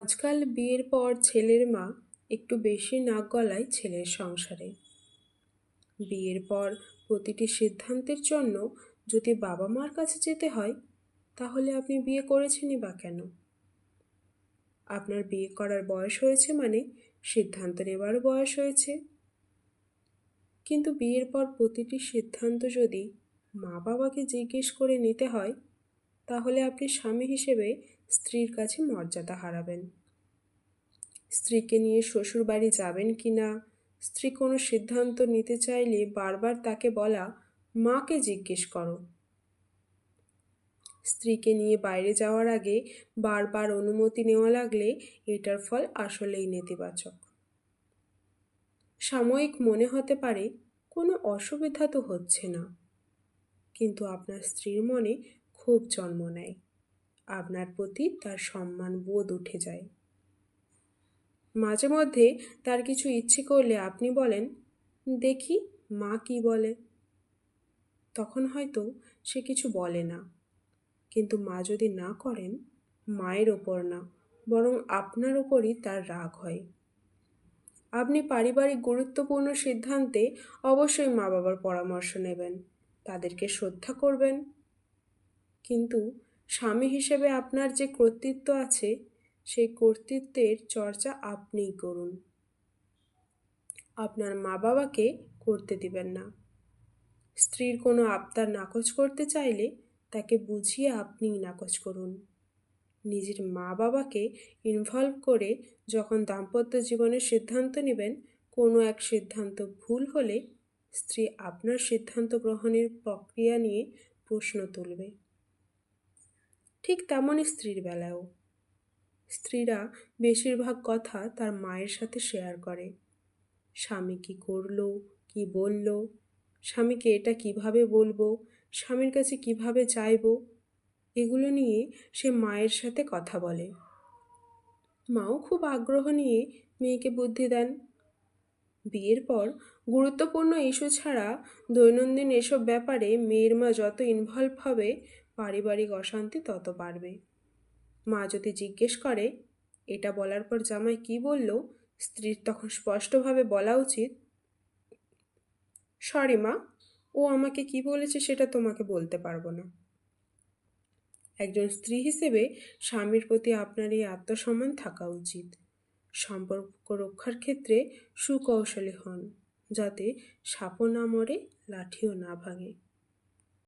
আজকাল বিয়ের পর ছেলের মা একটু বেশি নাক গলায় ছেলের সংসারে। বিয়ের পর প্রতিটি সিদ্ধান্তের জন্য যদি বাবা মার কাছে যেতে হয়, তাহলে আপনি বিয়ে করেছেনই বা কেন? আপনার বিয়ে করার বয়স হয়েছে মানে সিদ্ধান্ত নেবার বয়স হয়েছে। কিন্তু বিয়ের পর প্রতিটি সিদ্ধান্ত যদি মা বাবাকে জিজ্ঞেস করে নিতে হয়, তাহলে আপনি স্বামী হিসেবে স্ত্রীর কাছে মর্যাদা হারাবেন। স্ত্রীকে নিয়ে শ্বশুরবাড়ি যাবেন কি না, স্ত্রী কোনো সিদ্ধান্ত নিতে চাইলে বারবার তাকে বলা, মাকে জিজ্ঞেস করো। স্ত্রীকে নিয়ে বাইরে যাওয়ার আগে বারবার অনুমতি নেওয়া লাগলে এটার ফল আসলেই নেতিবাচক। সাময়িক মনে হতে পারে কোনো অসুবিধা তো হচ্ছে না, কিন্তু আপনার স্ত্রীর মনে ক্ষোভ জন্ম নেয়। আপনার প্রতি তার সম্মান বোধ উঠে যায়। মাঝে মধ্যে তার কিছু ইচ্ছে করলে আপনি বলেন, দেখি মা কি বলে। তখন হয়তো সে কিছু বলে না, কিন্তু মা যদি না করেন, মায়ের ওপর না, বরং আপনার ওপরই তার রাগ হয়। আপনি পারিবারিক গুরুত্বপূর্ণ সিদ্ধান্তে অবশ্যই মা বাবার পরামর্শ নেবেন, তাদেরকে শ্রদ্ধা করবেন। কিন্তু স্বামী হিসেবে আপনার যে কর্তৃত্ব আছে, সেই কর্তৃত্বের চর্চা আপনিই করুন। আপনার মা বাবাকে করতে দিবেন না। স্ত্রীর কোনো আবদার নাকচ করতে চাইলে তাকে বুঝিয়ে আপনিই নাকচ করুন। নিজের মা বাবাকে ইনভলভ করে যখন দাম্পত্য জীবনের সিদ্ধান্ত নেবেন, কোনো এক সিদ্ধান্ত ভুল হলে স্ত্রী আপনার সিদ্ধান্ত গ্রহণের প্রক্রিয়া নিয়ে প্রশ্ন তুলবে। ঠিক তেমনই স্ত্রীর বেলায়ও। স্ত্রীরা বেশিরভাগ কথা তার মায়ের সাথে শেয়ার করে। স্বামী কি করলো, কি বলল, স্বামীকে এটা কিভাবে বলবো, স্বামীর কাছে কিভাবে চাইবো, এগুলো নিয়ে সে মায়ের সাথে কথা বলে। মাও খুব আগ্রহ নিয়ে মেয়েকে বুদ্ধি দেন। বিয়ের পর গুরুত্বপূর্ণ ইস্যু ছাড়া দৈনন্দিন এসব ব্যাপারে মেয়ের মা যত ইনভলভ হবে, পারিবারিক অশান্তি তত বাড়বে। মা যদি জিজ্ঞেস করে, এটা বলার পর জামাই কি বলল, স্ত্রীর তখন স্পষ্টভাবে বলা উচিত, সরি মা, ও আমাকে কি বলেছে সেটা তোমাকে বলতে পারবো না। একজন স্ত্রী হিসেবে স্বামীর প্রতি আপনার এই আত্মসম্মান থাকা উচিত। সম্পর্ক রক্ষার ক্ষেত্রে সুকৌশলী হন, যাতে সাপও না মরে, লাঠিও না ভাঙে।